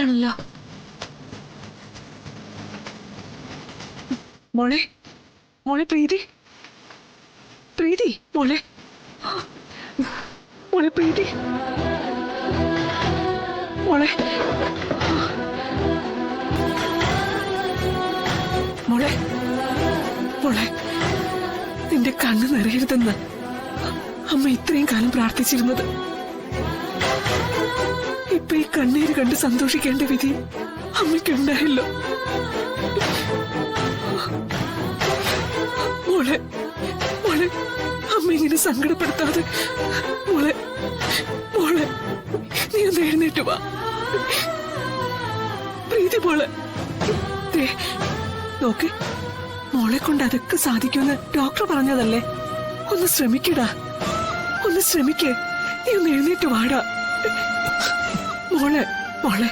ആണല്ലോ. മോളെ മോളെ പ്രീതി, പ്രീതി മോളെ, മോളെ പ്രീതി, മോളെ മോളെ മോളെ, നിന്റെ കണ്ണ് നിറയരുതെന്ന് അമ്മ ഇത്രയും കാലം പ്രാർത്ഥിച്ചിരുന്നത്. ഇപ്പൊ ഈ കണ്ണീര് കണ്ട് സന്തോഷിക്കേണ്ട വിധി അമ്മയ്ക്കുണ്ടായല്ലോ. മോളെ മോളെ, അമ്മ ഇങ്ങനെ സങ്കടപ്പെടുത്താതെ. മോളെ മോളെ, നീ ഒന്ന് എഴുന്നേറ്റ് വാ. പ്രീതി മോളെ, നോക്ക്, മോളെ കൊണ്ട് അതൊക്കെ സാധിക്കുമെന്ന് ഡോക്ടർ പറഞ്ഞതല്ലേ. ഒന്ന് ശ്രമിക്കടാ, ഒന്ന് ശ്രമിക്കേ. നീ ഒന്ന് എഴുന്നേറ്റ് വാടാ. മോളെ മോളെ,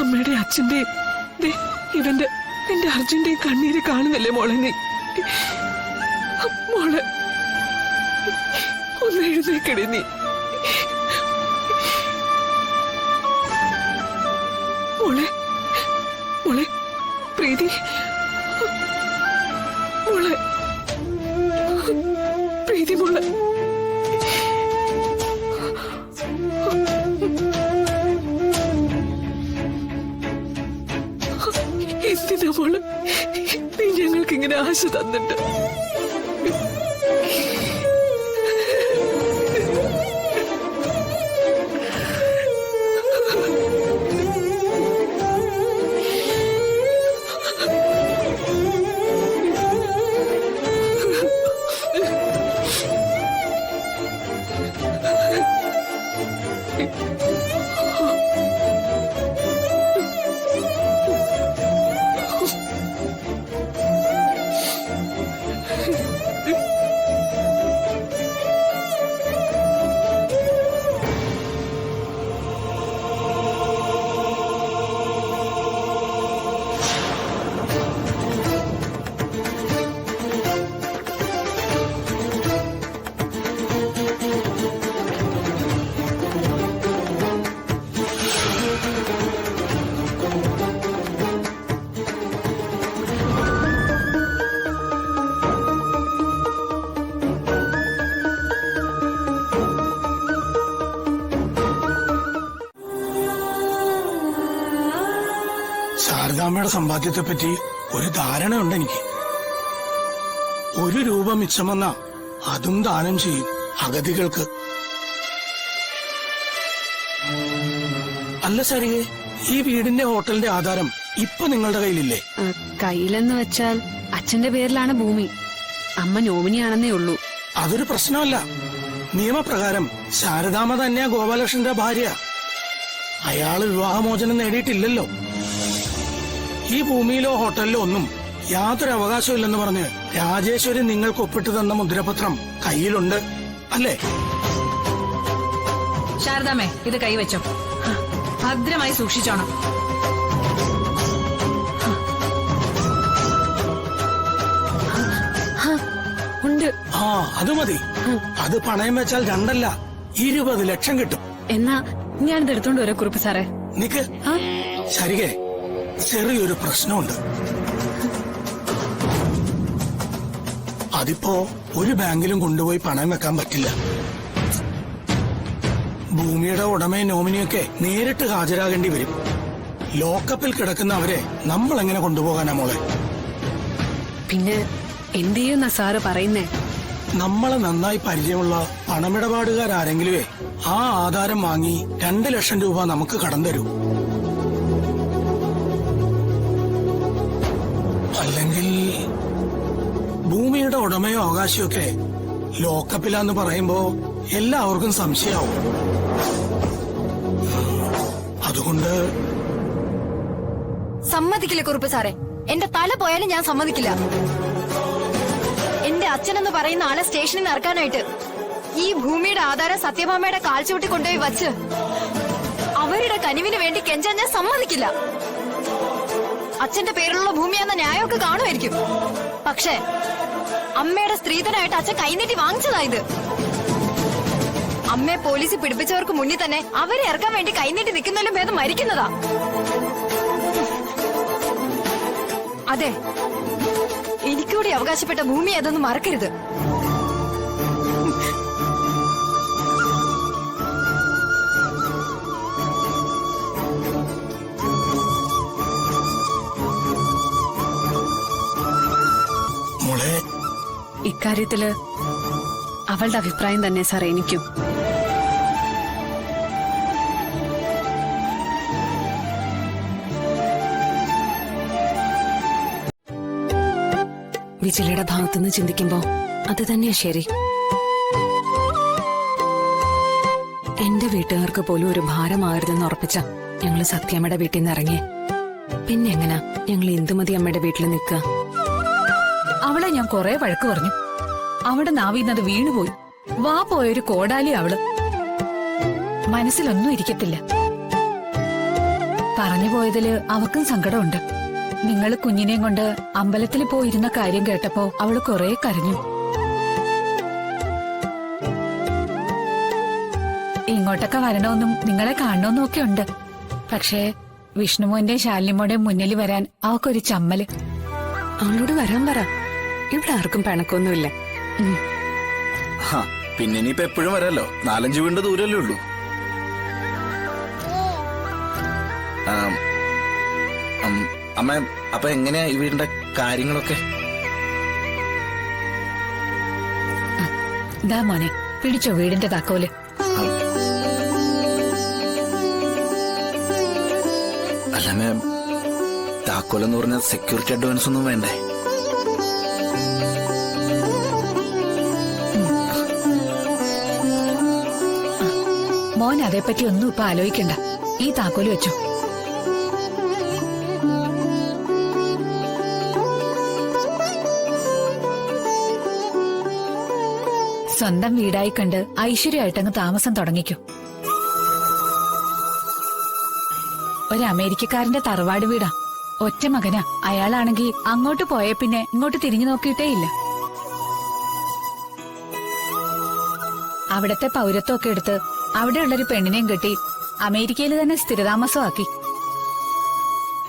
അമ്മയുടെ അച്ഛന്റെയും ഇവന്റെ എന്റെ അർജുന്റെയും കണ്ണീര് കാണുന്നില്ലേ മോളെ നീ? മോളെ ഒന്ന് എഴുന്നേക്കടേ നീ. മോളെ മോളെ പ്രീതി, മോളെ പ്രീതി, മോളെ എന്തിനാ മോള് നീ ഞങ്ങൾക്ക് ഇങ്ങനെ ആശ തന്നിട്ട്? ശാരദാമ്മയുടെ സമ്പാദ്യത്തെ പറ്റി ഒരു ധാരണയുണ്ട് എനിക്ക്. 1 രൂപ മിച്ചം വന്ന അതും ദാനം ചെയ്യും അഗതികൾക്ക്. അല്ല ശരിയെ, ഈ വീടിന്റെ ഹോട്ടലിന്റെ ആധാരം ഇപ്പൊ നിങ്ങളുടെ കയ്യിലില്ലേ? കയ്യിലെന്ന് വെച്ചാൽ അച്ഛന്റെ പേരിലാണ് ഭൂമി. അമ്മ നോമിനിയാണെന്നേ ഉള്ളൂ. അതൊരു പ്രശ്നമല്ല. നിയമപ്രകാരം ശാരദാമ്മ തന്നെയാ ഗോപാലകൃഷ്ണന്റെ ഭാര്യ. അയാള് വിവാഹമോചനം നേടിയിട്ടില്ലല്ലോ. ഈ ഭൂമിയിലോ ഹോട്ടലിലോ ഒന്നും യാതൊരു അവകാശമില്ലെന്ന് പറഞ്ഞ് രാജേശ്വരി നിങ്ങൾക്ക് ഒപ്പിട്ട് തന്ന മുദ്രപത്രം കയ്യിലുണ്ട് അല്ലേ? ശാരദാമ്മേ, ഇത് കൈവച്ചോ, ഭദ്രമായി സൂക്ഷിച്ചോണം. ഉണ്ട്. ആ, അത് മതി. അത് പണയം വെച്ചാൽ 2 അല്ല 20 ലക്ഷം കിട്ടും. എന്നാ ഞാനിത് എടുത്തോണ്ട് വരാം കുറുപ്പ് സാറേ. നിക്ക് ശരികെ, ചെറിയൊരു പ്രശ്നമുണ്ട്. അതിപ്പോ ഒരു ബാങ്കിലും കൊണ്ടുപോയി പണയം വെക്കാൻ പറ്റില്ല. ഭൂമിയുടെ ഉടമയും നോമിനിയൊക്കെ നേരിട്ട് ഹാജരാകേണ്ടി വരും. ലോക്കപ്പിൽ കിടക്കുന്ന അവരെ നമ്മൾ എങ്ങനെ കൊണ്ടുപോകാനാ മോളെ? പിന്നെ എന്ത് ചെയ്യുന്ന സാറ് പറയുന്നേ? നമ്മളെ നന്നായി പരിചയമുള്ള പണമിടപാടുകാരെങ്കിലുവേ ആ ആധാരം വാങ്ങി 2 ലക്ഷം രൂപ നമുക്ക് കടം തരൂ. അല്ലെങ്കിൽ ഭൂമിയുടെ ഉടമയോ അവകാശമൊക്കെ ലോക്കപ്പിലാന്ന് പറയുമ്പോ എല്ലാവർക്കും സംശയാവും. അതുകൊണ്ട് സമ്മതിക്കില്ല കുറുപ്പ് സാറേ. എന്റെ തല പോയാലും ഞാൻ സമ്മതിക്കില്ല. എന്റെ അച്ഛനെന്ന് പറയുന്ന ആളെ സ്റ്റേഷനിൽ നിന്ന് ഇറക്കാനായിട്ട് ഈ ഭൂമിയുടെ ആധാരം സത്യഭാമയുടെ കാൽച്ചുവട്ടി കൊണ്ടുപോയി വച്ച് അവരുടെ കനിവിന് വേണ്ടി കെഞ്ചാൻ ഞാൻ സമ്മതിക്കില്ല. അച്ഛന്റെ പേരിലുള്ള ഭൂമിയെന്ന ന്യായമൊക്കെ കാണുമായിരിക്കും. പക്ഷേ അമ്മയുടെ സ്ത്രീധനായിട്ട് അച്ഛൻ കൈനീട്ടി വാങ്ങിച്ചതായത്. അമ്മയെ പോലീസ് പിടിപ്പിച്ചവർക്ക് മുന്നിൽ തന്നെ അവരെ ഇറക്കാൻ വേണ്ടി കൈനീട്ടി നിൽക്കുന്നതിലും ഭേദം മരിക്കുന്നതാ. അതെ, എനിക്കൂടി അവകാശപ്പെട്ട ഭൂമി അതൊന്നും മറക്കരുത്. മോളെ, ഇക്കാര്യത്തില് അവളുടെ അഭിപ്രായം തന്നെ സാർ എനിക്കും. വിജിലയുടെ ഭാഗത്തുനിന്ന് ചിന്തിക്കുമ്പോ അത് തന്നെയാ ശരി. എന്റെ വീട്ടുകാർക്ക് പോലും ഒരു ഭാരമാകരുതെന്ന് ഉറപ്പിച്ച ഞങ്ങള് സത്യമ്മയുടെ വീട്ടിൽ നിന്ന് ഇറങ്ങി. പിന്നെ എങ്ങനാ ഞങ്ങൾ ഇന്ദുമതി അമ്മയുടെ വീട്ടിൽ നിൽക്കുക? അവളെ ഞാൻ കുറെ വഴക്ക് പറഞ്ഞു. അവിടെ നാവിന്നത് വീണുപോയി. വാ പോയൊരു കോടാലി അവള്. മനസ്സിലൊന്നും ഇരിക്കത്തില്ല. പറഞ്ഞു പോയതില് അവർക്കും സങ്കടമുണ്ട്. നിങ്ങൾ കുഞ്ഞിനെയും കൊണ്ട് അമ്പലത്തിൽ പോയിരുന്ന കാര്യം കേട്ടപ്പോ അവള് കുറെ കരഞ്ഞു. ഇങ്ങോട്ടൊക്കെ വരണമെന്നും നിങ്ങളെ കാണണമെന്നും ഒക്കെ ഉണ്ട്. പക്ഷേ വിഷ്ണുമോന്റെയും ശാലിനിമോന്റെയും മുന്നിൽ വരാൻ അവക്കൊരു ചമ്മല്. അവളോട് വരാൻ പറ. ഇവിടെ ആർക്കും പിണക്കൊന്നുമില്ല. പിന്നെ ഇനിയിപ്പോ എപ്പോഴും വരാലോ. 4-5 വീടിന്റെ ദൂരല്ലേ ഉള്ളൂ. അമ്മ, അപ്പൊ എങ്ങനെയാ ഈ വീടിന്റെ കാര്യങ്ങളൊക്കെ? ദാ മോനെ, പിടിച്ചോ വീടിന്റെ താക്കോല്. അല്ല മാം, താക്കോലെന്ന് പറഞ്ഞ സെക്യൂരിറ്റി അഡ്വാൻസ് ഒന്നും വേണ്ടേ? മോൻ അതേപ്പറ്റി ഒന്നും ഇപ്പൊ ആലോചിക്കണ്ട. ഈ താക്കോല് വെച്ചോ. സ്വന്തം വീടായി കണ്ട് ഐശ്വര്യമായിട്ടങ്ങ് താമസം തുടങ്ങിക്കോ. ഒരു അമേരിക്കക്കാരന്റെ തറവാട് വീടാ. ഒറ്റ മകനാ. അയാളാണെങ്കി അങ്ങോട്ട് പോയ പിന്നെ ഇങ്ങോട്ട് തിരിഞ്ഞു നോക്കിയിട്ടേ ഇല്ല. അവിടത്തെ പൗരത്വമൊക്കെ എടുത്ത് അവിടെയുള്ളൊരു പെണ്ണിനെയും കെട്ടി അമേരിക്കയിൽ തന്നെ സ്ഥിരതാമസമാക്കി.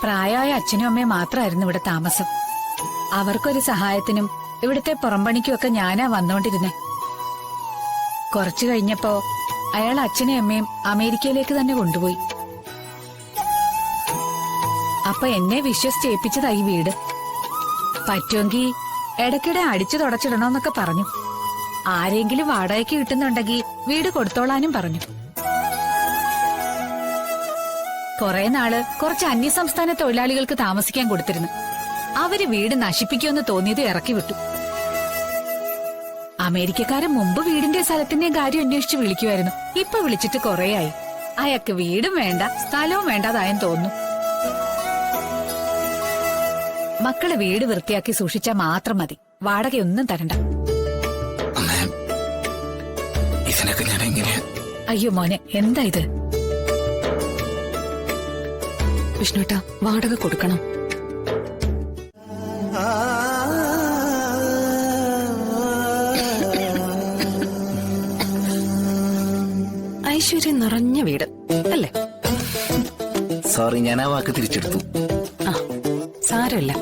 പ്രായമായ അച്ഛനും അമ്മയും മാത്രമായിരുന്നു ഇവിടെ താമസം. അവർക്കൊരു സഹായത്തിനും ഇവിടുത്തെ പുറംപണിക്കുമൊക്കെ ഞാനാ വന്നോണ്ടിരുന്നേ. കുറച്ചു കഴിഞ്ഞപ്പോ അയാൾ അച്ഛനെയും അമ്മയും അമേരിക്കയിലേക്ക് തന്നെ കൊണ്ടുപോയി. അപ്പൊ എന്നെ വിശ്വസിച്ചേൽപ്പിച്ചതാ ഈ വീട്. പറ്റുമെങ്കിൽ ഇടയ്ക്കിടെ അടിച്ചു തുടച്ചിടണോന്നൊക്കെ പറഞ്ഞു. ആരെങ്കിലും വാടകയ്ക്ക് കിട്ടുന്നുണ്ടെങ്കിൽ വീട് കൊടുത്തോളാനും പറഞ്ഞു. കുറെ നാള് കുറച്ച് അന്യസംസ്ഥാന തൊഴിലാളികൾക്ക് താമസിക്കാൻ കൊടുത്തിരുന്നു. അവര് വീട് നശിപ്പിക്കുമെന്ന് തോന്നിയത് ഇറക്കി വിട്ടു. അമേരിക്കക്കാരൻ മുമ്പ് വീടിന്റെ സ്ഥലത്തിന്റെയും കാര്യം അന്വേഷിച്ച് വിളിക്കുമായിരുന്നു. ഇപ്പൊ വിളിച്ചിട്ട് കുറേയായി. അയാൾക്ക് വീടും വേണ്ട സ്ഥലവും വേണ്ടാതായെന്ന് തോന്നുന്നു. മക്കളെ വീട് വൃത്തിയാക്കി സൂക്ഷിച്ചാൽ മാത്രം മതി. വാടകയൊന്നും തരണ്ട. ഇതിനൊക്കെ ഞാൻ എങ്ങനെയാ? അയ്യോ മോനെ, എന്താ ഇത്? വിഷ്ണുട്ടാ, വാടക കൊടുക്കണം. ഐശ്വര്യം നിറഞ്ഞ വീട് അല്ലേ? സോറി, ഞാൻ ആ വാക്ക് തിരിച്ചെടുത്തു. ആ, സാരമില്ല.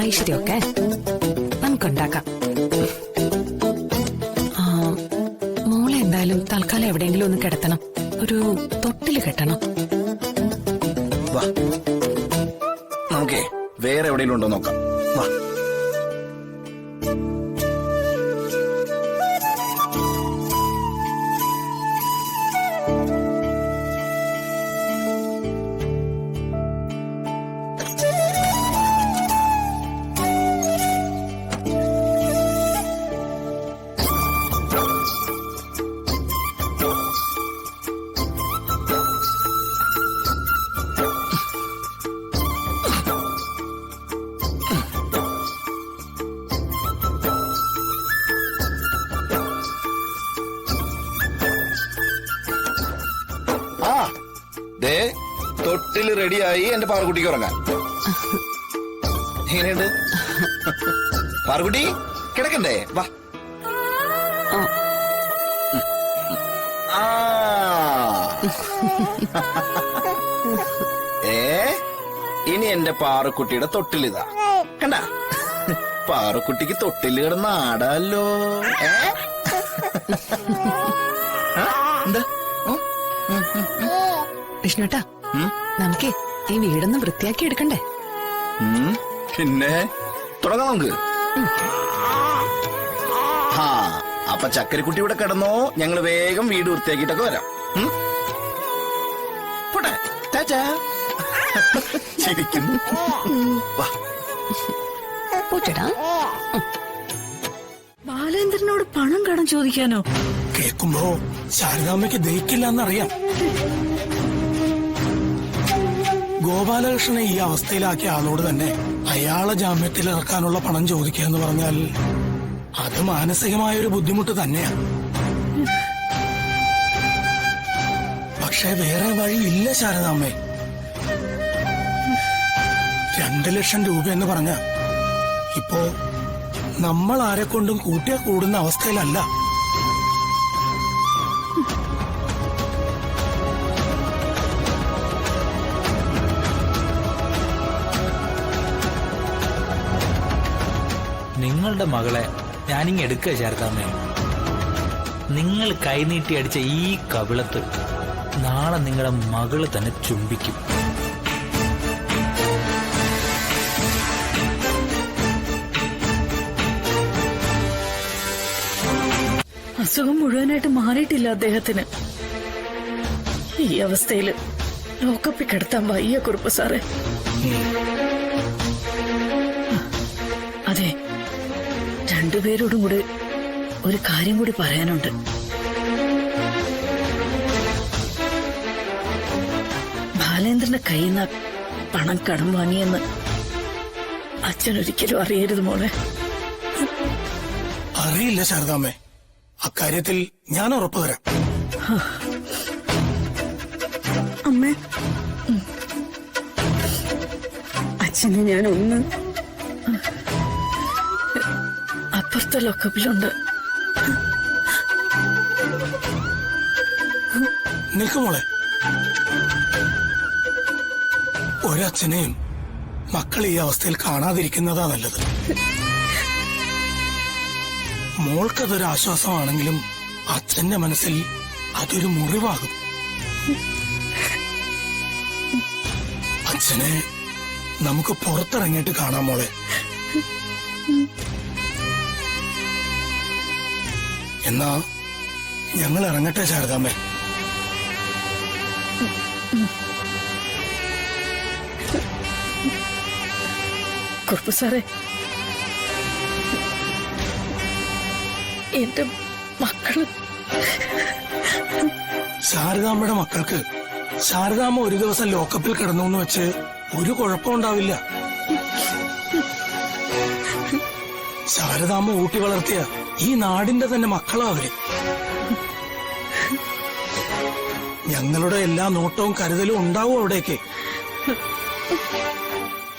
ഐശ്വര്യമൊക്കെ നമുക്കുണ്ടാക്കാം. മോളെ എന്തായാലും തൽക്കാലം എവിടെയെങ്കിലും ഒന്ന് കിടത്തണം. ഒരു തൊട്ടില് കെട്ടണം. വാ, നമുക്കേ വേറെ എവിടെയെങ്കിലും ഉണ്ടോ നോക്കാം. വാ. തൊട്ടില് റെഡിയായി എന്റെ പാറുകുട്ടിക്ക് ഉറങ്ങാൻ. എങ്ങനെയുണ്ട് പാറുകുട്ടി? കിടക്കണ്ടേ? വാ. ആ. ഇനി എന്റെ പാറുക്കുട്ടിയുടെ തൊട്ടിലിതാ കണ്ട. പാറുക്കുട്ടിക്ക് തൊട്ടിൽ കിടന്ന് ആടാലോ. എന്താ വിഷ്ണുട്ടാ, നമുക്കേ ഈ വീടൊന്ന് വൃത്തിയാക്കി എടുക്കണ്ടേ? പിന്നെ തുടങ്ങാം നമുക്ക്. ആ അപ്പൊ ചക്കരിക്കുട്ടി ഇവിടെ കിടന്നോ, ഞങ്ങള് വേഗം വീട് വൃത്തിയാക്കിട്ടൊക്കെ വരാം. പോട്ടെ, ടാറ്റാ. ചിരിക്കുന്നു. വാ. പൂച്ചടാ. ബാലേന്ദ്രനോട് പണം കടം ചോദിക്കാനോ? കേൾക്കുമ്പോ ശാരദാമ്മയ്ക്ക് ദഹിക്കില്ല എന്നറിയാം. ഗോപാലകൃഷ്ണനെ ഈ അവസ്ഥയിലാക്കിയ ആളോട് തന്നെ അയാളെ ജാമ്യത്തിൽ ഇറക്കാനുള്ള പണം ചോദിക്കുക എന്ന് പറഞ്ഞാൽ അത് മാനസികമായൊരു ബുദ്ധിമുട്ട് തന്നെയാണ്. പക്ഷെ വേറെ വഴിയില്ല ശാരദാമ്മേ. 2 ലക്ഷം രൂപ എന്ന് പറഞ്ഞ ഇപ്പോ നമ്മൾ ആരെക്കൊണ്ടും കൂട്ടിയാ കൂടുന്ന അവസ്ഥയിലല്ല. നിങ്ങളുടെ മകളെ ഞാനിങ് എടുക്കുക ശാരദാമ്മേ. നിങ്ങൾ കൈനീട്ടി അടിച്ച ഈ കവിളത്ത് നാളെ നിങ്ങളുടെ മകള് തന്നെ ചുംബിക്കും. അസുഖം മുഴുവനായിട്ട് മാറിയിട്ടില്ല അദ്ദേഹത്തിന്. ഈ അവസ്ഥയില് ലോക്കപ്പിൽ കിടത്താൻ വയ്യ കുറുപ്പ് സാറേ. അതെ, രണ്ടുപേരോടും കൂടി ഒരു കാര്യം കൂടി പറയാനുണ്ട്. ബാലേന്ദ്രന്റെ കയ്യിൽ നിന്ന് പണം കടം വാങ്ങിയെന്ന് അച്ഛനൊരിക്കലും അറിയരുത് മോളെ. അറിയില്ല ശാരദാമ്മേ, അക്കാര്യത്തിൽ ഞാൻ ഉറപ്പു തരാം. അമ്മേ, അച്ഛനെ ഞാനൊന്ന് അപ്പുറത്തെ ലോക്കപ്പിലുണ്ട്. നിൽക്കുമോളെ, ഒരച്ഛനെയും മക്കൾ ഈ അവസ്ഥയിൽ കാണാതിരിക്കുന്നതാ നല്ലത്. മോൾക്കതൊരു ആശ്വാസമാണെങ്കിലും അച്ഛന്റെ മനസ്സിൽ അതൊരു മുറിവാകും. അച്ഛനെ നമുക്ക് പുറത്തിറങ്ങിയിട്ട് കാണാം മോളെ. എന്നാ ഞങ്ങൾ ഇറങ്ങട്ടെ ശാരദാമ്മേ. കുറുപ്പ് സാറേ, എന്റെ മക്കള് ശാരദാമ്മയുടെ മക്കൾക്ക് ശാരദാമ്മ ഒരു ദിവസം ലോക്കപ്പിൽ കിടന്നു എന്ന് വെച്ച് ഒരു കുഴപ്പമുണ്ടാവില്ല. ശാരദാമ്മ ഊട്ടി വളർത്തിയ ഈ നാടിന്റെ തന്നെ മക്കളാ അവര്. ഞങ്ങളുടെ എല്ലാ നോട്ടവും കരുതലും ഉണ്ടാവും അവിടേക്ക്.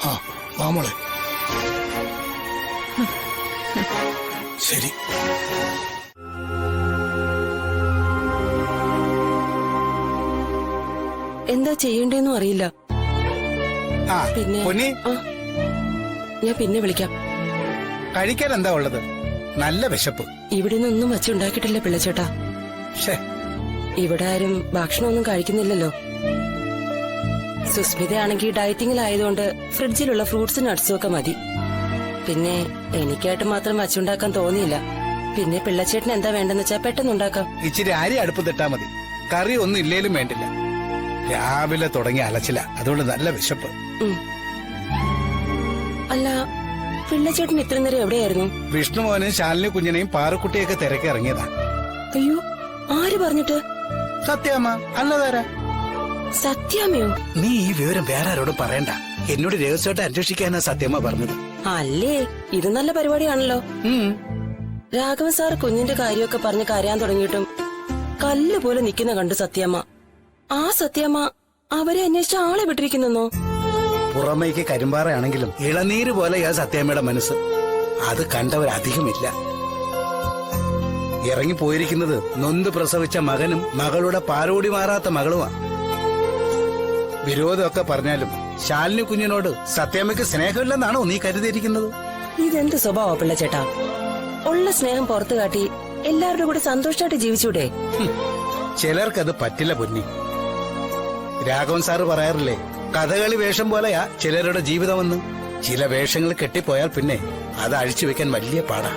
ആ മാമോളെ, ശരി. എന്താ ചെയ്യണ്ടേന്നും അറിയില്ല. പിന്നെ ഞാൻ പിന്നെ വിളിക്കാം. കഴിക്കാൻ എന്താ ഉള്ളത്? നല്ല വിശപ്പ്. ഇവിടെ നിന്നൊന്നും വച്ചുണ്ടാക്കിയിട്ടില്ല പിള്ളച്ചേട്ടാ. ഇവിടെ ആരും ഭക്ഷണമൊന്നും കഴിക്കുന്നില്ലല്ലോ. സുസ്മിതയാണെങ്കിൽ ഡയറ്റിങ്ങിലായതുകൊണ്ട് ഫ്രിഡ്ജിലുള്ള ഫ്രൂട്ട്സും നട്ട്സും ഒക്കെ മതി. പിന്നെ എനിക്കായിട്ട് മാത്രം വച്ചുണ്ടാക്കാൻ തോന്നിയില്ല. പിന്നെ പിള്ളച്ചേട്ടന് എന്താ വേണ്ടെന്ന് വെച്ചാ പെട്ടെന്നുണ്ടാക്കാം. ഇച്ചിരി അരി അടുപ്പത്തിട്ടാ മതി. കറി ഒന്നും ഇല്ലേലും വേണ്ടില്ല. രാവിലെ തുടങ്ങിയ അലച്ചില, അതുകൊണ്ട് നല്ല വിശപ്പ്. അല്ല, പിള്ളച്ചേട്ടൻ ഇത്ര നേരം എവിടെയായിരുന്നു? വിഷ്ണുമോനും ശാലിനി കുഞ്ഞിനെയും പാറുക്കുട്ടിയൊക്കെ തിരക്കി ഇറങ്ങിയതാ. അയ്യോ, ആര് പറഞ്ഞിട്ട്? സത്യാമ്മ. അല്ലതാരാ? സത്യാമ്മയോ? നീ ഈ വിവരം വേറെ ആരോടും പറയണ്ട. എന്നോട് രഹസ്യമായിട്ട് അന്വേഷിക്കാനാ സത്യമ്മ പറഞ്ഞത്. അല്ലേ, ഇത് നല്ല പരിപാടിയാണല്ലോ. രാഘവൻ സാർ കുഞ്ഞിന്റെ കാര്യമൊക്കെ പറഞ്ഞ് കരയാൻ തുടങ്ങിയിട്ടും കല്ല് പോലെ നിൽക്കുന്ന കണ്ടു സത്യമ്മ. ആ സത്യമ്മ അവരെ അന്വേഷിച്ച ആളെ വിട്ടിരിക്കുന്നോ? പുറമേക്ക് കരിമ്പാറയാണെങ്കിലും ഇളനീര് പോലെ ആ സത്യമ്മയുടെ മനസ്സ്. അത് കണ്ടവരധികമില്ല. ഇറങ്ങിപ്പോയിരിക്കുന്നത് നൊന്ത് പ്രസവിച്ച മകനും മകളുടെ പാരോടി മാറാത്ത മകളുമാണ്. വിരോധമൊക്കെ പറഞ്ഞാലും ശാലിനി കുഞ്ഞിനോട് സത്യാമ്മയ്ക്ക് സ്നേഹമില്ലെന്നാണോ നീ കരുതിയിരിക്കുന്നത്? ഇതെന്ത് സ്വഭാവ പിള്ളച്ചേട്ടാ? ഉള്ള സ്നേഹം പുറത്തു കാട്ടി എല്ലാവരുടെ കൂടെ സന്തോഷമായിട്ട് ജീവിച്ചൂടെ? ചിലർക്കത് പറ്റില്ല പൊന്നി. രാഘവൻ സാറ് പറയാറില്ലേ, കഥകളി വേഷം പോലെയാ ചിലരുടെ ജീവിതമെന്ന്. ചില വേഷങ്ങൾ കെട്ടിപ്പോയാൽ പിന്നെ അത് അഴിച്ചു വെക്കാൻ വലിയ പാടാ.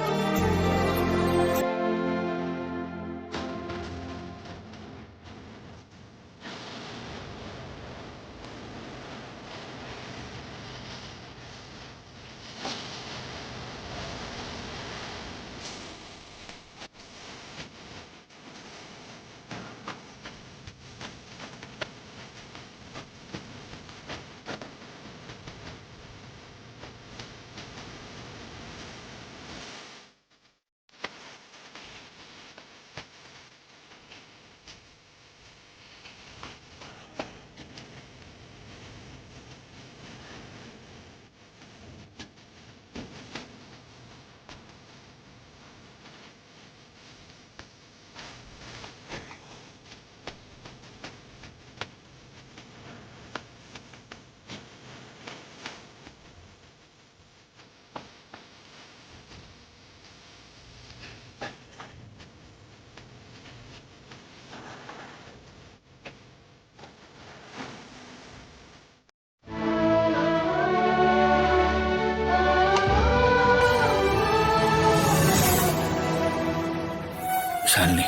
ശാലിനി,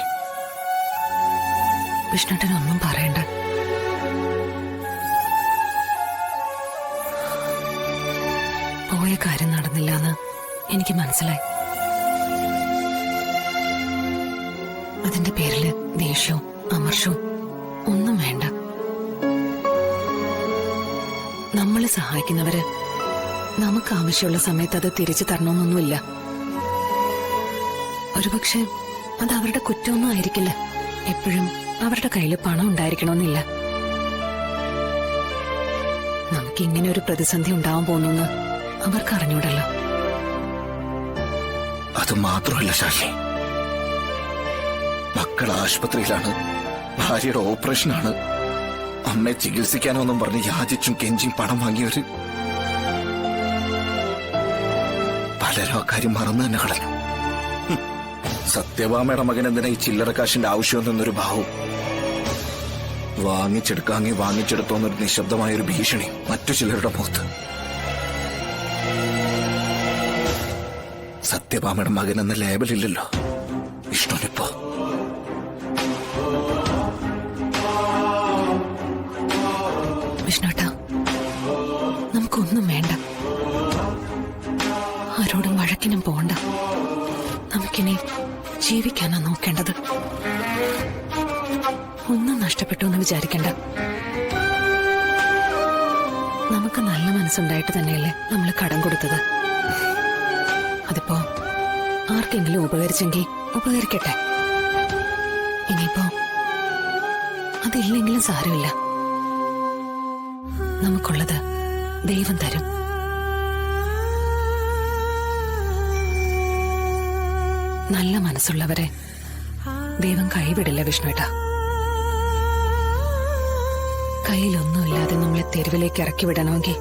വിഷ്ണുട്ടനൊന്നും പറയണ്ട. പോയ കാര്യം നടന്നില്ല എന്ന് എനിക്ക് മനസ്സിലായി. അതിന്റെ പേരില് ദേഷ്യവും അമർഷവും ഒന്നും വേണ്ട. നമ്മളെ സഹായിക്കുന്നവര് നമുക്ക് ആവശ്യമുള്ള സമയത്ത് അത് തിരിച്ചു തരണമെന്നൊന്നുമില്ല. ഒരുപക്ഷെ അത് അവരുടെ കുറ്റമൊന്നും ആയിരിക്കില്ല. എപ്പോഴും അവരുടെ കയ്യിൽ പണം ഉണ്ടായിരിക്കണമെന്നില്ല. നമുക്ക് ഇങ്ങനെ ഒരു പ്രതിസന്ധി ഉണ്ടാവാൻ പോകുന്നു അവർക്ക് അറിഞ്ഞൂടല്ലോ. അത് മാത്രമല്ല ശാലിനി, മക്കൾ ആശുപത്രിയിലാണ്, ഭാര്യയുടെ ഓപ്പറേഷനാണ്. അമ്മയെ ചികിത്സിക്കാനോന്നും പറഞ്ഞ് യാചിച്ചും കെഞ്ചിയും പണം വാങ്ങിയവര് പലരും ആ കാര്യം മറന്നു തന്നെ കളഞ്ഞു. സത്യഭാമയുടെ മകൻ എന്തിനാ ഈ ചില്ലറക്കാശിന്റെ ആവശ്യമെന്നൊരു ഭാവം, വാങ്ങിച്ചെടുത്തോന്നൊരു നിശബ്ദമായൊരു ഭീഷണി മറ്റു ചിലരുടെ മുഖത്ത്. സത്യഭാമയുടെ മകൻ എന്ന ലേബലില്ലല്ലോ വിഷ്ണുവിനിപ്പോ. വിഷ്ണുട്ടാ, നമുക്കൊന്നും വേണ്ട. ആരോടും വഴക്കിനും പോണ്ട. നമുക്കിനി ജീവിക്കാനാ നോക്കേണ്ടത്. ഒന്നും നഷ്ടപ്പെട്ടു എന്ന് വിചാരിക്കണ്ട. നമുക്ക് നല്ല മനസ്സുണ്ടായിട്ട് തന്നെയല്ലേ നമ്മൾ കടം കൊടുത്തത്. അതിപ്പോ ആർക്കെങ്കിലും ഉപകരിച്ചെങ്കിൽ ഉപകരിക്കട്ടെ. ഇനിയിപ്പോ അതില്ലെങ്കിലും സാരമില്ല. നമുക്കുള്ളത് ദൈവം തരും. നല്ല മനസ്സുള്ളവരെ ദൈവം കൈവിടില്ല വിഷ്ണുട്ടാ. കയ്യിലൊന്നുമില്ലാതെ നമ്മളെ തെരുവിലേക്ക് ഇറക്കി വിടണമെങ്കിൽ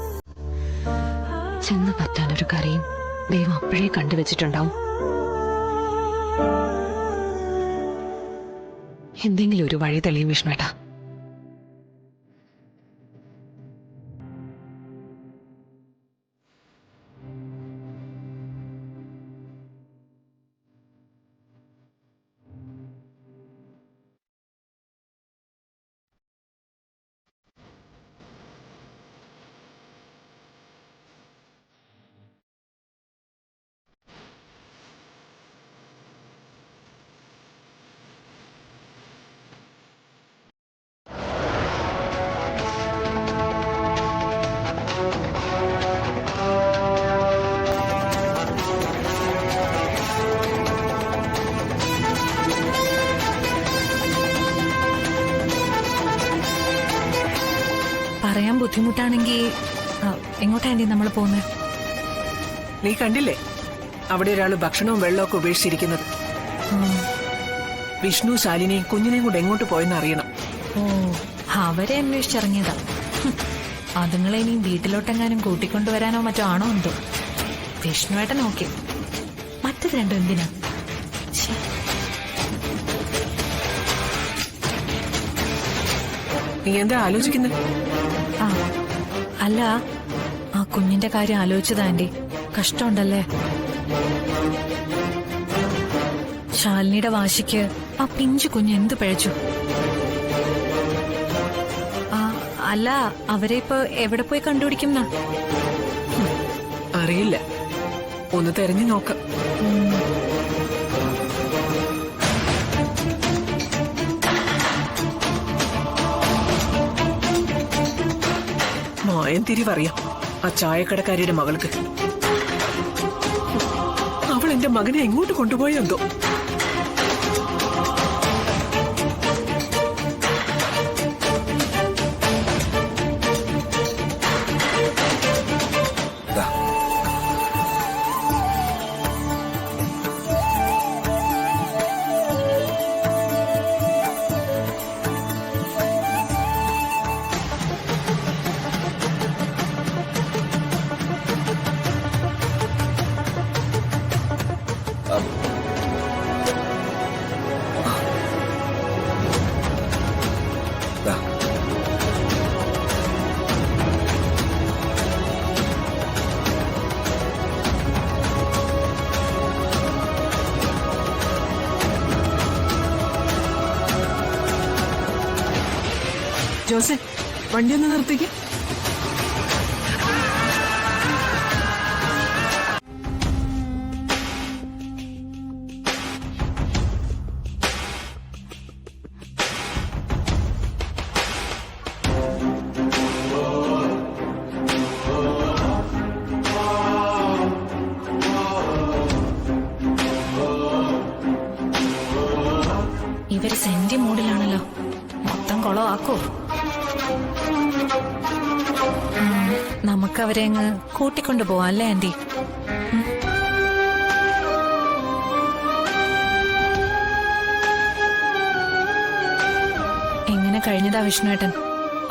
ചെന്ന് പറ്റാനൊരു കരയും ദൈവം അപ്പോഴേ കണ്ടുവച്ചിട്ടുണ്ടാവും. എന്തെങ്കിലും ഒരു വഴി തെളിയും വിഷ്ണുട്ടാ. പറയാൻ ബുദ്ധിമുട്ടാണെങ്കിൽ എങ്ങോട്ടാണ്ടി നമ്മൾ പോകുന്നത്? നീ കണ്ടില്ലേ അവിടെ ഒരാള് ഭക്ഷണവും വെള്ളമൊക്കെ ഉപേക്ഷിച്ചിരിക്കുന്നത്? വിഷ്ണു ശാലിനെയും കുഞ്ഞിനെയും കൂടെ എങ്ങോട്ട് പോയെന്ന് അറിയണം. ഓ, അവരെ അന്വേഷിച്ചിറങ്ങിയതാ. അതുങ്ങളെ ഇനിയും വീട്ടിലോട്ടെങ്ങാനും കൂട്ടിക്കൊണ്ടുവരാനോ മറ്റോ ആണോ എന്തോ. വിഷ്ണുവേട്ടൻ ഓക്കെ, മറ്റത് രണ്ടും എന്തിനാ? ഛെ. നീ എന്താ ആലോചിക്കുന്നത്? ആ, അല്ല, ആ കുഞ്ഞിന്റെ കാര്യം ആലോചിച്ചതാ ആന്റി. കഷ്ടമുണ്ടല്ലേ? ശാലിനിയുടെ വാശിക്ക് ആ പിഞ്ചു കുഞ്ഞ് എന്ത് പിഴച്ചു. അല്ല, അവരെ ഇപ്പൊ എവിടെ പോയി കണ്ടുപിടിക്കുന്ന? അറിയില്ല, ഒന്ന് തെരഞ്ഞു നോക്കാം. മായം തിരിവറിയാം ആ ചായക്കടക്കാരിയുടെ മകൾക്ക്. അവൾ എന്റെ മകനെ എങ്ങോട്ട് കൊണ്ടുപോയെന്തോ. ദാ. ദാ. ജോസെ, വണ്ടി ഒന്ന് നിർത്തിക്ക്. ഇവര് സെന്റി മൂഡിലാണല്ലോ. മൊത്തം കുളമാക്കോ? നമുക്കവരെ അങ്ങ് കൂട്ടിക്കൊണ്ടു പോവാം അല്ലേ ആന്റി? എങ്ങനെ കഴിഞ്ഞതാ വിഷ്ണുവേട്ടൻ?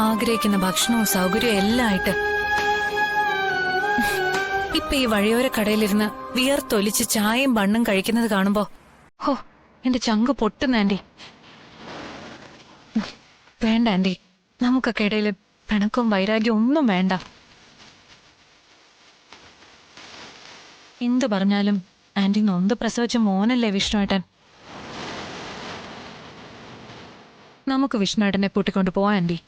ആഗ്രഹിക്കുന്ന ഭക്ഷണവും സൗകര്യവും എല്ലാം ആയിട്ട്. ഇപ്പൊ ഈ വഴിയോര കടയിലിരുന്ന് വിയർത്തൊലിച്ച് ചായയും ബണ്ണും കഴിക്കുന്നത് കാണുമ്പോ ഹോ, എന്റെ ചങ്ക് പൊട്ടുന്ന ആന്റി. വേണ്ട ആന്റി, നമുക്കൊക്കെ ഇടയില് പിണക്കവും വൈരാഗ്യവും ഒന്നും വേണ്ട. എന്തു പറഞ്ഞാലും ആന്റി നൊന്ത് പ്രസവിച്ച മോനല്ലേ വിഷ്ണുവേട്ടൻ. നമുക്ക് വിഷ്ണുവേട്ടനെ കൂട്ടിക്കൊണ്ട് പോവാം ആന്റി.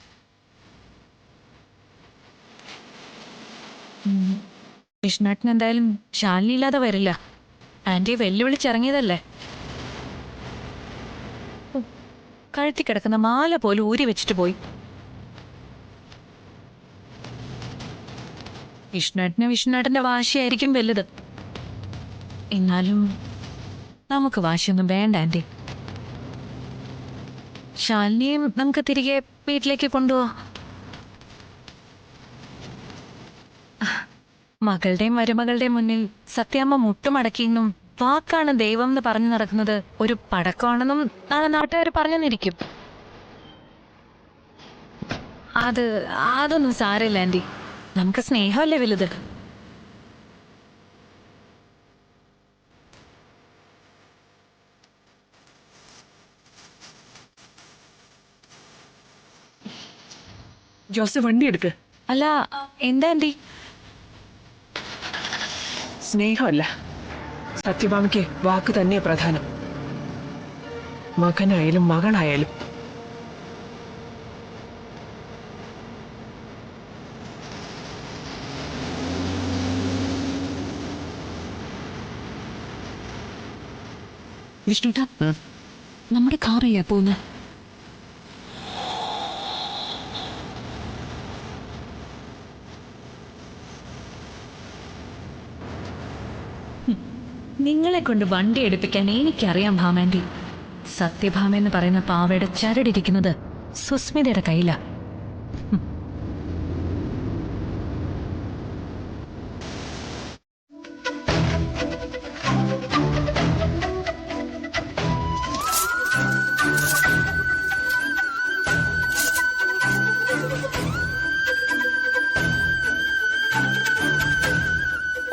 വിഷ്ണുവേട്ടൻ എന്തായാലും ശാലിനി ഇല്ലാതെ വരില്ല. ആന്റി വെല്ലുവിളിച്ചിറങ്ങിയതല്ലേ. കഴുത്തി കിടക്കുന്ന മാല പോലും ഊരി വെച്ചിട്ട് പോയി. വിഷ്ണുവേട്ടന്റെ വാശിയായിരിക്കും വലുത്. എന്നാലും നമുക്ക് വാശിയൊന്നും വേണ്ട ആന്റി. ശാലിനിയും നമുക്ക് തിരികെ വീട്ടിലേക്ക് കൊണ്ടുപോവാം. മകളുടെയും മരുമകളുടെയും മുന്നിൽ സത്യാമ്മ മുട്ടുമടക്കിയെന്നും വാക്കാണ് ദൈവം എന്ന് പറഞ്ഞു നടക്കുന്നത് ഒരു പടക്കമാണെന്നും നാളെ നാട്ടുകാർ പറഞ്ഞെന്നിരിക്കും. അതൊന്നും സാരമില്ല ആന്റി. നമുക്ക് സ്നേഹമല്ലേ വലുത്. ജോസ്, വണ്ടി എടുക്ക്. അല്ല, എന്താ ആന്റി? സ്നേഹമല്ല, സത്യഭാമയ്ക്ക് വാക്ക് തന്നെ പ്രധാനം. മകനായാലും മകളായാലും. വിഷ്ണുട്ടാ, നമ്മുടെ കാർ ചെയ്യാ പോകുന്നത്. നിങ്ങളെ കൊണ്ട് വണ്ടി എടുപ്പിക്കാൻ എനിക്കറിയാം ഭാമാൻറ്റി. സത്യഭാമ എന്ന് പറയുന്ന പാവയുടെ ചരടിരിക്കുന്നത് സുസ്മിതയുടെ കയ്യിലാ.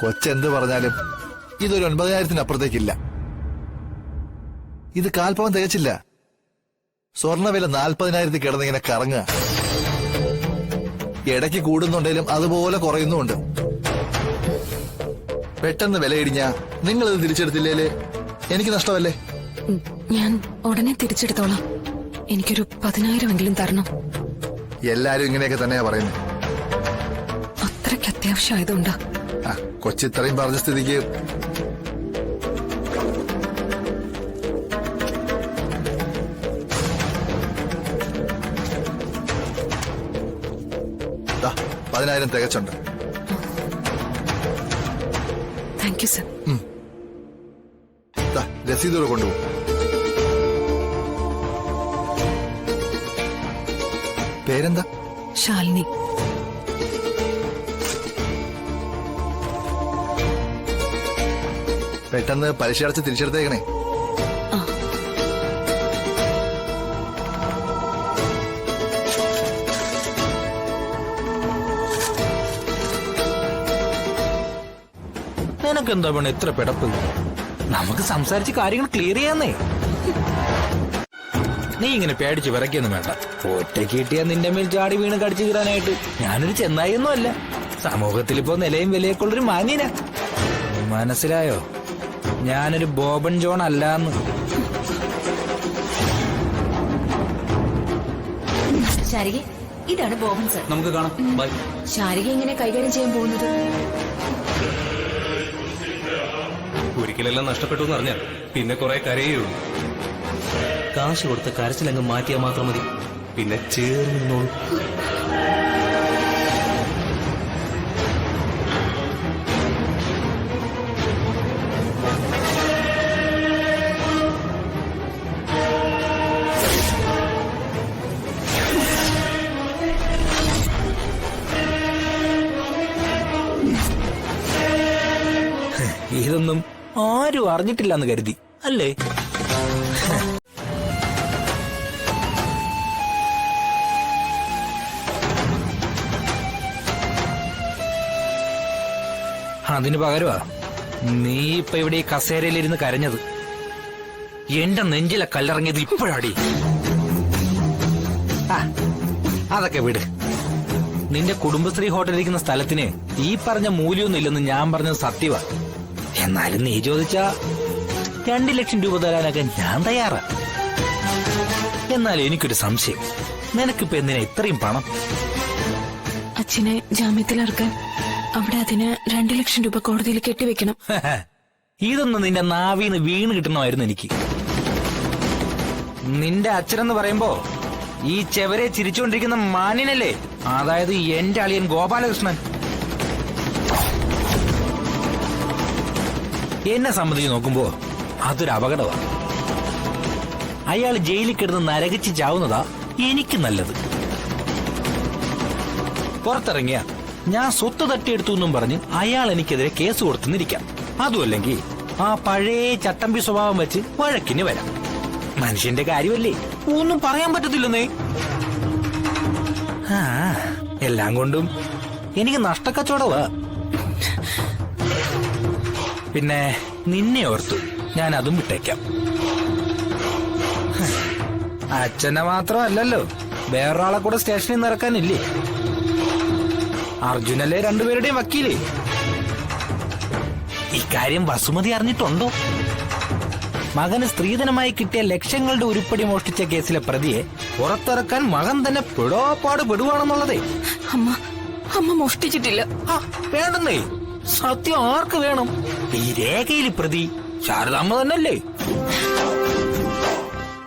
കൊച്ചെന്ത് പറഞ്ഞാലും ഇതൊരു 9,000-അപ്പുറത്തേക്കില്ല. ഇത് കാൽപ്പവൻ തികച്ചില്ല. സ്വർണ്ണവില 40,000 കിടന്നിങ്ങനെ കറങ്ങുക. ഇടയ്ക്ക് കൂടുന്നുണ്ടെങ്കിലും അതുപോലെ കുറയുന്നുമുണ്ട്. പെട്ടെന്ന് വില ഇടിഞ്ഞാ നിങ്ങളിത് തിരിച്ചെടുത്തില്ലേല് എനിക്ക് നഷ്ടമല്ലേ? ഞാൻ ഉടനെ തിരിച്ചെടുത്തോളാം. എനിക്കൊരു 10,000 തരണം. എല്ലാരും ഇങ്ങനെയൊക്കെ തന്നെയാ പറയുന്നത്. അത്രയ്ക്ക് അത്യാവശ്യമായതുകൊണ്ടാ. കൊച്ചിത്രയും പറഞ്ഞ സ്ഥിതിക്ക് ദാ 10,000 തികച്ചുണ്ട്. Thank you sir. രസീദോട് കൊണ്ടുപോകും. പേരെന്താ? ശാലിനി. പെട്ടെന്ന് പലിശ അടച്ച് തിരിച്ചെടുത്തേക്കണേ. നിനക്കെന്താ വേണം എത്ര പിടപ്പ്? നമുക്ക് സംസാരിച്ച് കാര്യങ്ങൾ ക്ലിയർ ചെയ്യാന്നേ. നീ ഇങ്ങനെ പേടിച്ച് വിറയ്ക്കൊന്നും വേണ്ട. ഒറ്റയ്ക്ക് കിട്ടിയാ നിന്റെ മേൽ ചാടി വീണ് കടിച്ചു കീറാനായിട്ട് ഞാനൊരു ചെന്നായൊന്നും അല്ല. സമൂഹത്തിൽ ഇപ്പോ നിലയും വിലയൊക്കെയുള്ളൊരു മാന്യനാ. മനസ്സിലായോ? ഞാനൊരു ബോബൻ ജോൺ അല്ലാന്ന്. ശാരിക, ഇതാണ് ബോബൻ സർ. നമുക്ക് കാണാം. ബൈ. ശാരിക എങ്ങനെ കൈകാര്യം ചെയ്യാൻ പോകുന്നത്? ഒരിക്കലെല്ലാം നഷ്ടപ്പെട്ടു എന്ന് അറിഞ്ഞാൽ പിന്നെ കുറെ കരയുള്ളൂ. കാശ് കൊടുത്ത് കരച്ചിലങ്ങ് മാറ്റിയാൽ മാത്രം മതി. പിന്നെ ചേർന്നോളൂ. ഇതൊന്നും ആരും അറിഞ്ഞിട്ടില്ലെന്ന് കരുതി അല്ലേ? അതിന് പകരമാ നീ ഇപ്പൊ ഇവിടെ ഈ കസേരയിലിരുന്ന് കരഞ്ഞത്. എന്റെ നെഞ്ചിലെ കല്ലിറങ്ങിയത് ഇപ്പോഴാടി. അതൊക്കെ വിട്. നിന്റെ കുടുംബശ്രീ ഹോട്ടലിരിക്കുന്ന സ്ഥലത്തിന് ഈ പറഞ്ഞ മൂല്യമൊന്നും ഇല്ലെന്ന് ഞാൻ പറഞ്ഞത് സത്യവാ. എന്നാലും നീ ചോദിച്ച 2 ലക്ഷം രൂപ തരാനൊക്കെ ഞാൻ തയ്യാറാ. എന്നാലും എനിക്കൊരു സംശയം, നിനക്കിപ്പോ എന്തിനാ ഇത്രയും പണം? അച്ഛനെ ജാമ്യത്തിലിറക്കാൻ അവിടെ അതിന് 2 ലക്ഷം രൂപ കോടതിയിൽ കെട്ടിവെക്കണം. ഇതൊന്നും നിന്റെ നാവിന്ന് വീണ് കിട്ടണമായിരുന്നു എനിക്ക്. നിന്റെ അച്ഛനെന്ന് പറയുമ്പോ ഈ ചെവരെ ചിരിച്ചുകൊണ്ടിരിക്കുന്ന മാന്യനല്ലേ, അതായത് എന്റെ അളിയൻ ഗോപാലകൃഷ്ണൻ. എന്നെ സംബന്ധിച്ച് നോക്കുമ്പോ അതൊരു അപകടമാണ്. അയാൾ ജയിലിൽ കിടന്ന് നരകിച്ച് ചാവുന്നതാ എനിക്ക് നല്ലത്. പുറത്തിറങ്ങിയ ഞാൻ സ്വത്ത് തട്ടിയെടുത്തു എന്നും പറഞ്ഞ് അയാൾ എനിക്കെതിരെ കേസ് കൊടുത്തുന്നിരിക്കാം. അതുമല്ലെങ്കിൽ ആ പഴയ ചട്ടമ്പി സ്വഭാവം വെച്ച് വഴക്കിന് വരാം. മനുഷ്യന്റെ കാര്യമല്ലേ, ഒന്നും പറയാൻ പറ്റത്തില്ലെന്നേ. എല്ലാം കൊണ്ടും എനിക്ക് നഷ്ടക്കച്ചവടവാ. പിന്നെ നിന്നെ ഓർത്തു ഞാൻ അതും വിട്ടേക്കാം. അച്ഛനെ മാത്രമല്ലല്ലോ, വേറൊരാളെ കൂടെ സ്റ്റേഷനിൽ നിന്ന് ഇറക്കാനില്ലേ? അർജുനല്ലേ രണ്ടുപേരുടെയും വക്കീലേ. ഇക്കാര്യം വസുമതി അറിഞ്ഞിട്ടുണ്ടോ? മകന് സ്ത്രീധനമായി കിട്ടിയ ലക്ഷങ്ങളുടെ ഉരുപ്പടി മോഷ്ടിച്ച കേസിലെ പ്രതിയെ പുറത്തിറക്കാൻ മകൻ തന്നെ പെടോപ്പാട് പെടുവാണെന്നുള്ളതേ. അമ്മ മോഷ്ടിച്ചിട്ടില്ല. വേണ്ടെന്നേ, സത്യം ആർക്ക് വേണം? ഈ രേഖയിൽ പ്രതി ശാരദാമ്മ തന്നെയല്ലേ?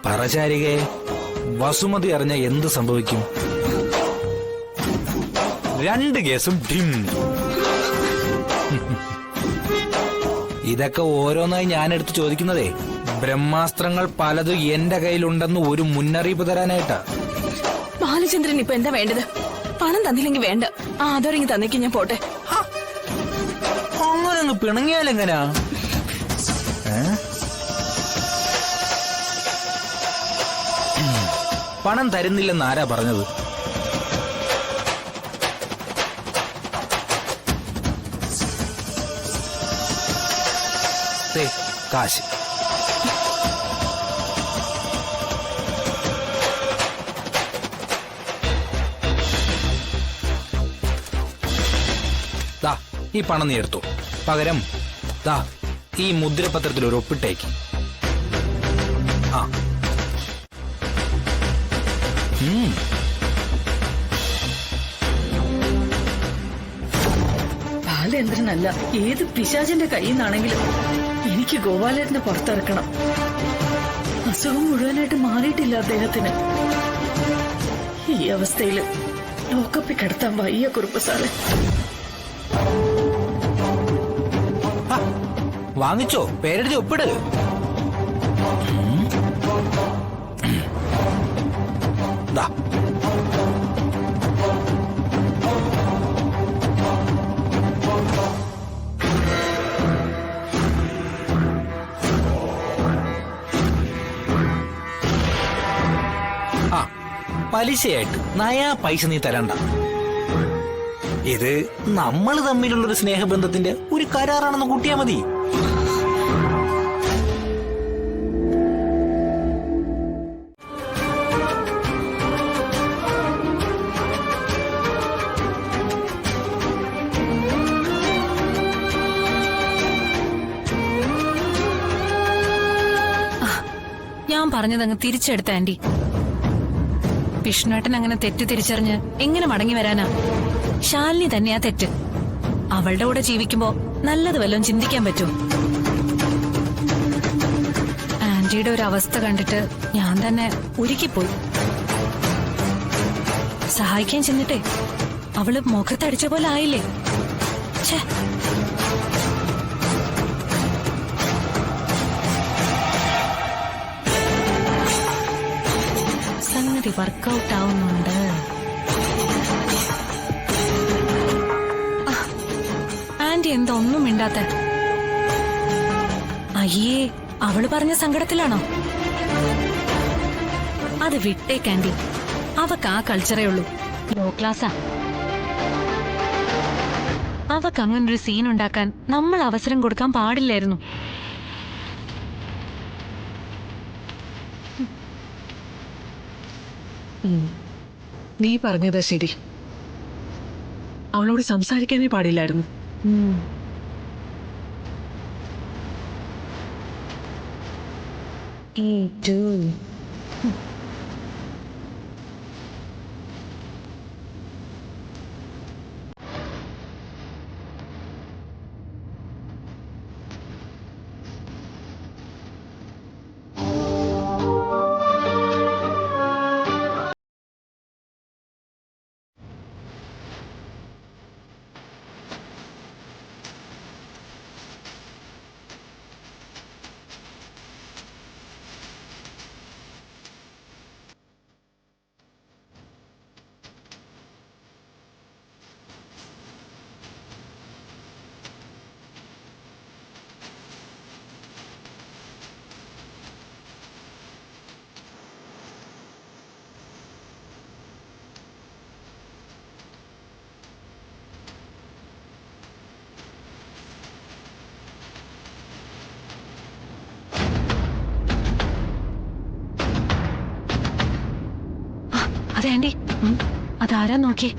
പറചാരികെ, വസുമതി അറിഞ്ഞ എന്ത് സംഭവിക്കും? 2 കേസും ഡിം. ഇതൊക്കെ ഓരോന്നായി ഞാനെടുത്ത് ചോദിക്കുന്നതേ ബ്രഹ്മാസ്ത്രങ്ങൾ പലതും എന്റെ കയ്യിലുണ്ടെന്ന് ഒരു മുന്നറിയിപ്പ് തരാനായിട്ടാ. ബാലചന്ദ്രൻ ഇപ്പൊ എന്താ വേണ്ടത്? പണം തന്നില്ലെങ്കിൽ വേണ്ട, ആദരങ്ങി തന്നേക്ക് ഞാൻ പോട്ടെ. അങ്ങനെ അങ്ങ് പിണങ്ങിയാലെങ്ങനാ? പണം തരുന്നില്ലെന്ന് ആരാ പറഞ്ഞത്? കാശ്. ദാ ഈ പണം നീ എടുത്തു. പകരം ദാ ഈ മുദ്രപത്രത്തിൽ ഒരു ഒപ്പിട്ടേക്ക്. ആ ബാലേന്ദ്രനല്ല, ഏത് പിശാചിന്റെ കയ്യിൽ നിന്നാണെങ്കിലും എനിക്ക് ഗോപാലേട്ടനെ പുറത്തിറക്കണം. അസുഖം മുഴുവനായിട്ട് മാറിയിട്ടില്ല അദ്ദേഹത്തിന്. ഈ അവസ്ഥയില് ലോക്കപ്പിൽ കിടത്താൻ വയ്യ കുറുപ്പ് സാറേ. വാങ്ങിച്ചോ, പേരെഴുതി ഒപ്പിട്. ദാ പലിശയായിട്ട് നയാ പൈസ നീ തരണ്ട. ഇത് നമ്മൾ തമ്മിലുള്ളൊരു സ്നേഹബന്ധത്തിന്റെ ഒരു കരാറാണെന്ന് കൂട്ടിയാ മതി. ഞാൻ പറഞ്ഞതങ്ങ് തിരിച്ചെടുത്ത ആന്റി. വിഷ്ണുവേട്ടൻ അങ്ങനെ തെറ്റ് തിരിച്ചറിഞ്ഞ് എങ്ങനെ മടങ്ങി വരാനാ? ശാലിനി തന്നെയാ തെറ്റ്. അവളുടെ കൂടെ ജീവിക്കുമ്പോ നല്ലത് വല്ലതും ചിന്തിക്കാൻ പറ്റും. ആന്റിയുടെ ഒരു അവസ്ഥ കണ്ടിട്ട് ഞാൻ തന്നെ ഉരുക്കിപ്പോയി. സഹായിക്കാൻ ചെന്നിട്ടേ അവള് മുഖത്തടിച്ച പോലെ ആയില്ലേ. ഛേ, സംഗതി വർക്കൗട്ട് ആവുന്നുണ്ട്. ആന്റി എന്താ ഒന്നും മിണ്ടാത്ത? അയ്യേ, അവള് പറഞ്ഞ സങ്കടത്തിലാണോ? അത് വിട്ടേക്ക് ആന്റി. അവക്ക് ആ കൾച്ചറേ ഉള്ളൂ. ലോ ക്ലാസ്സാ. അവക്ക് അങ്ങനൊരു സീൻ ഉണ്ടാക്കാൻ നമ്മൾ അവസരം കൊടുക്കാൻ പാടില്ലായിരുന്നു. നീ പറഞ്ഞതാ ശരി. അവളോട് സംസാരിക്കാനേ പാടില്ലായിരുന്നു. അതെ ആന്റി, അതാരാ നോക്കിയേ?